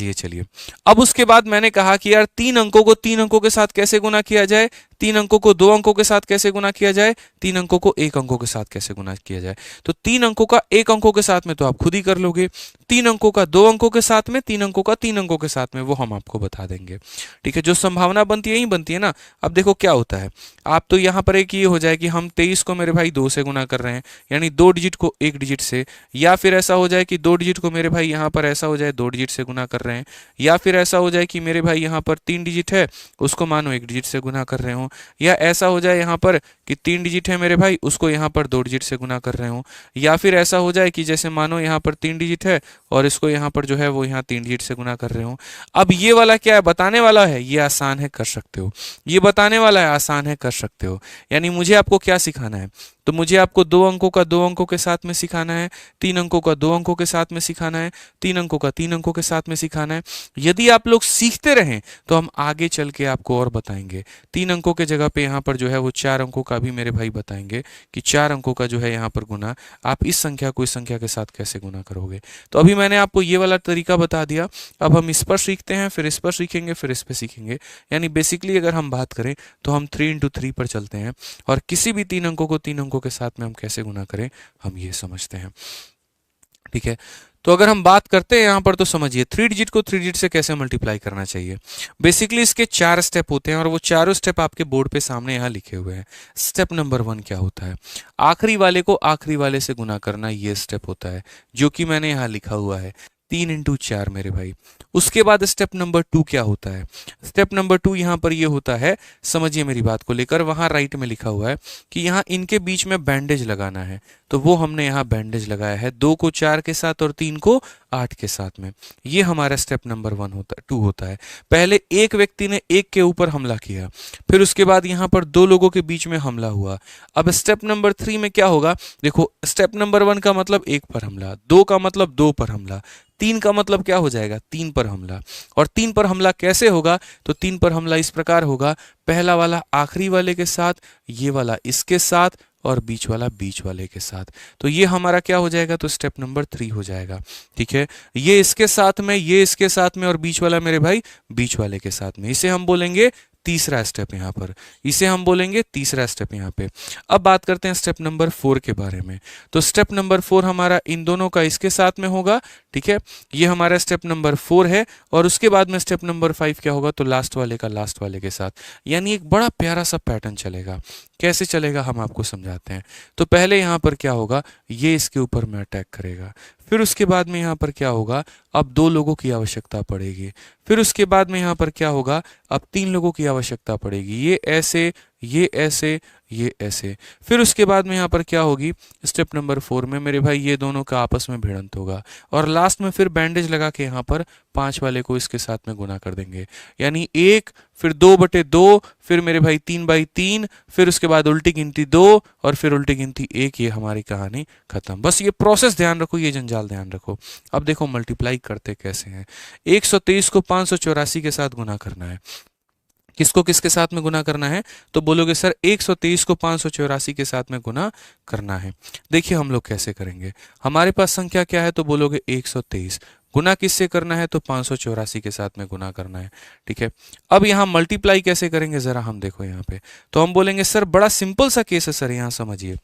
ये चलिए, अब उसके बाद मैंने कहा कि यार 3 अंकों को 3 अंकों के साथ कैसे गुना किया जाए, 3 अंकों को 2 अंकों के साथ कैसे गुना किया जाए, 3 अंकों को 1 अंकों के साथ कैसे गुना किया जाए। तो 3 अंकों का 1 अंकों के साथ में तो आप खुद ही कर लोगे, 3 अंकों का 2 अंकों के साथ में, 3 अंकों का 3 अंकों के साथ में, वो हम आपको बता देंगे। ठीक है, जो संभावना बनती है यही बनती है ना। अब देखो क्या होता है, आप तो यहाँ पर एक ये हो जाए कि हम 23 को मेरे भाई 2 से गुना कर रहे हैं, यानी 2 डिजिट को 1 डिजिट से, या फिर ऐसा हो जाए कि 2 डिजिट को मेरे भाई यहाँ पर ऐसा हो जाए 2 डिजिट से गुना कर रहे हैं, या फिर ऐसा हो जाए कि मेरे भाई यहाँ पर 3 डिजिट है उसको मानो 1 डिजिट से गुना कर रहे हो, या ऐसा हो जाए यहाँ पर कि 3 डिजिट है मेरे भाई उसको यहाँ पर 2 डिजिट से गुना कर रहे हो, या फिर ऐसा हो जाए कि जैसे मानो यहाँ पर 3 डिजिट है और इसको यहाँ पर जो है वो यहाँ 3 डिजिट से गुना कर रहे हो। अब ये वाला क्या है, बताने वाला है, ये आसान है कर सकते हो, ये बताने वाला है आसान है कर सकते हो। यानी मुझे आपको क्या सिखाना है, तो मुझे आपको 2 अंकों का 2 अंकों के साथ में सिखाना है, 3 अंकों का 2 अंकों के साथ में सिखाना है, 3 अंकों का 3 अंकों के साथ में सिखाना है। यदि आप लोग सीखते रहें तो हम आगे चल के आपको और बताएंगे। 3 अंकों के जगह पे यहाँ पर जो है वो 4 अंकों का भी मेरे भाई बताएंगे कि 4 अंकों का जो है यहाँ पर गुना आप इस संख्या को इस संख्या के साथ कैसे गुना करोगे। तो अभी मैंने आपको ये वाला तरीका बता दिया, अब हम इस पर सीखते हैं, फिर इस पर सीखेंगे, फिर इस पर सीखेंगे। यानी बेसिकली अगर हम बात करें तो हम 3 × 3 पर चलते हैं और किसी भी 3 अंकों को 3 अंकों के साथ में हम कैसे गुना करें हम ये समझते हैं। ठीक है, तो अगर हम बात करते हैं यहाँ पर तो समझिए 3 डिजिट को 3 डिजिट से कैसे मल्टीप्लाई करना चाहिए। बेसिकली इसके 4 स्टेप होते हैं और वो चारों स्टेप आपके बोर्ड पे सामने यहाँ लिखे हुए हैं। स्टेप नंबर 1 क्या होता है, आखिरी वाले को आखिरी वाले से गुना करना, ये स्टेप होता है जो कि मैंने यहाँ लिखा हुआ है 3 × 4 मेरे भाई। उसके बाद स्टेप नंबर 2 क्या होता है, स्टेप नंबर 2 यहाँ पर ये होता है, समझिए मेरी बात को लेकर, वहाँ राइट में लिखा हुआ है कि यहाँ इनके बीच में बैंडेज लगाना है, तो वो हमने यहाँ बैंडेज लगाया है 2 को 4 के साथ और 3 को 8 के साथ में। ये हमारा स्टेप नंबर 1 होता है 2 होता है। पहले एक व्यक्ति ने एक के ऊपर हमला किया, फिर उसके बाद यहाँ पर 2 लोगों के बीच में हमला हुआ। अब स्टेप नंबर 3 में क्या होगा, देखो स्टेप नंबर 1 का मतलब 1 पर हमला, 2 का मतलब 2 पर हमला, 3 का मतलब क्या हो जाएगा 3 पर हमला। और 3 पर हमला कैसे होगा, तो 3 पर हमला इस प्रकार होगा, पहला वाला आखिरी वाले के साथ, ये वाला इसके साथ और बीच वाला बीच वाले के साथ। तो ये हमारा क्या हो जाएगा, तो स्टेप नंबर 3 हो जाएगा। ठीक है, ये इसके साथ में, ये इसके साथ में और बीच वाला मेरे भाई बीच वाले के साथ में, इसे हम बोलेंगे तीसरा स्टेप यहाँ पर, इसे हम बोलेंगे तीसरा स्टेप यहाँ पे। अब बात करते हैं स्टेप नंबर 4 के बारे में। तो स्टेप नंबर 4 हमारा इन दोनों का इसके साथ में होगा। ठीक है, ये हमारा स्टेप नंबर 4 है और उसके बाद में स्टेप नंबर 5 क्या होगा, तो लास्ट वाले का लास्ट वाले के साथ। यानी एक बड़ा प्यारा सा पैटर्न चलेगा। कैसे चलेगा हम आपको समझाते हैं। तो पहले यहाँ पर क्या होगा, ये इसके ऊपर में अटैक करेगा, फिर उसके बाद में यहाँ पर क्या होगा, अब 2 लोगों की आवश्यकता पड़ेगी, फिर उसके बाद में यहाँ पर क्या होगा, अब 3 लोगों की आवश्यकता पड़ेगी, ये ऐसे, ये ऐसे, ये ऐसे। फिर उसके बाद में यहाँ पर क्या होगी, स्टेप नंबर 4 में मेरे भाई ये दोनों का आपस में भिड़ंत होगा और लास्ट में फिर बैंडेज लगा के यहाँ पर 5 वाले को इसके साथ में गुना कर देंगे। यानी 1, फिर 2/2, फिर मेरे भाई 3/3, फिर उसके बाद उल्टी गिनती 2 और फिर उल्टी गिनती 1। ये हमारी कहानी खत्म। बस ये प्रोसेस ध्यान रखो, ये जंजाल ध्यान रखो। अब देखो मल्टीप्लाई करते कैसे हैं। 123 को 584 के साथ गुना करना है। किसको किसके साथ में गुना करना है, तो बोलोगे सर 123 को 584 के साथ में गुना करना है। देखिए हम लोग कैसे करेंगे, हमारे पास संख्या क्या है, तो बोलोगे 123, गुना किससे करना है, तो 584 के साथ में गुना करना है। ठीक है, अब यहाँ मल्टीप्लाई कैसे करेंगे जरा हम देखो यहाँ पे। तो हम बोलेंगे सर बड़ा सिंपल सा केस है सर, यहाँ समझिए।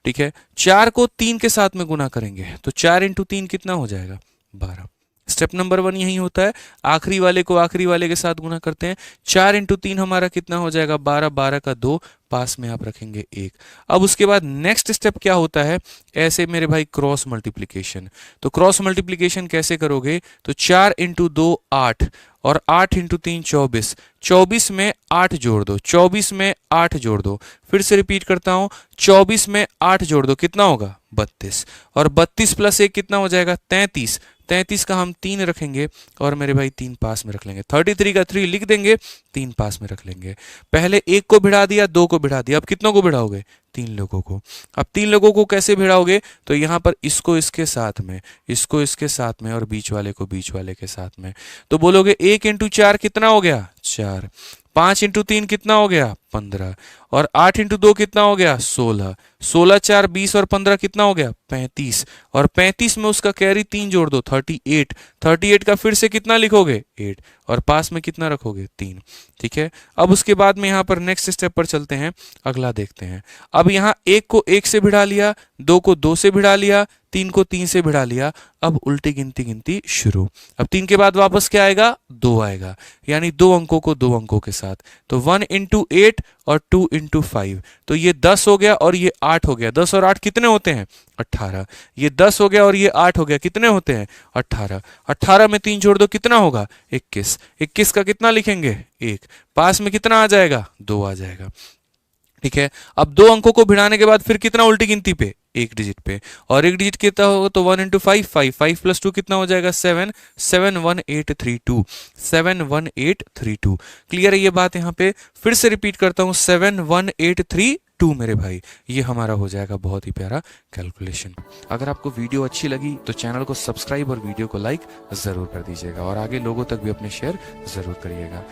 ठीक है, 4 को 3 के साथ में गुना करेंगे तो 4 × 3 कितना हो जाएगा, 12। स्टेप नंबर 1 यही होता है, आखिरी वाले को आखिरी वाले के साथ गुना करते हैं। 4 × 3 हमारा कितना हो जाएगा, 12, 12 का 2, पास में आप रखेंगे 1। अब उसके बाद नेक्स्ट स्टेप क्या होता है, ऐसे मेरे भाई क्रॉस मल्टीप्लिकेशन। तो क्रॉस मल्टीप्लिकेशन कैसे करोगे, तो 4 × 2 8 और 8 × 3 24, 24 में 8 जोड़ दो, 24 में 8 जोड़ दो। फिर से रिपीट करता हूं, 24 में 8 जोड़ दो, कितना होगा 32, और 32 + 1 कितना हो जाएगा 33। 33 का हम 3 रखेंगे और मेरे भाई 3 पास में रख लेंगे। 33 का 3 लिख देंगे, 3 पास में रख लेंगे। पहले 1 को भिड़ा दिया, 2 को भिड़ा दिया, अब कितनों को भिड़ाओगे, 3 लोगों को। अब 3 लोगों को कैसे भिड़ाओगे, तो यहाँ पर इसको इसके साथ में, इसको इसके साथ में और बीच वाले को बीच वाले के साथ में। तो बोलोगे 1 × 4 कितना हो गया, 4। 5 × 3 कितना हो गया, 15 और 8 इंटू 2 कितना हो गया 16, 16 4 20 और 15 कितना हो गया 35 और 35 में उसका कैरी 3 जोड़ दो 38, 38 का फिर से कितना लिखोगे 8 और पास में कितना रखोगे 3। ठीक है, अब उसके बाद में यहाँ पर नेक्स्ट स्टेप पर चलते हैं, अगला देखते हैं। अब यहाँ 1 को 1 से भिड़ा लिया, 2 को 2 से भिड़ा लिया, 3 को 3 से भिड़ा लिया, अब उल्टी गिनती शुरू। अब 3 के बाद वापस क्या आएगा 2 आएगा, यानी 2 अंकों को 2 अंकों के साथ, तो 1 इंटू 8 और 2 इंटू 5, तो ये 10 हो गया और ये 8 हो गया। 10 और 8 कितने होते हैं 18। ये 10 हो गया और ये 8 हो गया, कितने होते हैं 18। 18 में 3 जोड़ दो कितना होगा 21, 21 का कितना लिखेंगे 1, पास में कितना आ जाएगा 2 आ जाएगा। ठीक है, अब 2 अंकों को भिड़ाने के बाद फिर कितना उल्टी गिनती पे 1 डिजिट पे, और 1 डिजिट कितना होगा तो 1 इंटू 5, 5 प्लस 2 कितना हो जाएगा 7, 71832, 71832। क्लियर है ये बात? यहाँ पे फिर से रिपीट करता हूँ 71832 मेरे भाई, ये हमारा हो जाएगा बहुत ही प्यारा कैलकुलेशन। अगर आपको वीडियो अच्छी लगी तो चैनल को सब्सक्राइब और वीडियो को लाइक जरूर कर दीजिएगा और आगे लोगों तक भी अपने शेयर जरूर करिएगा।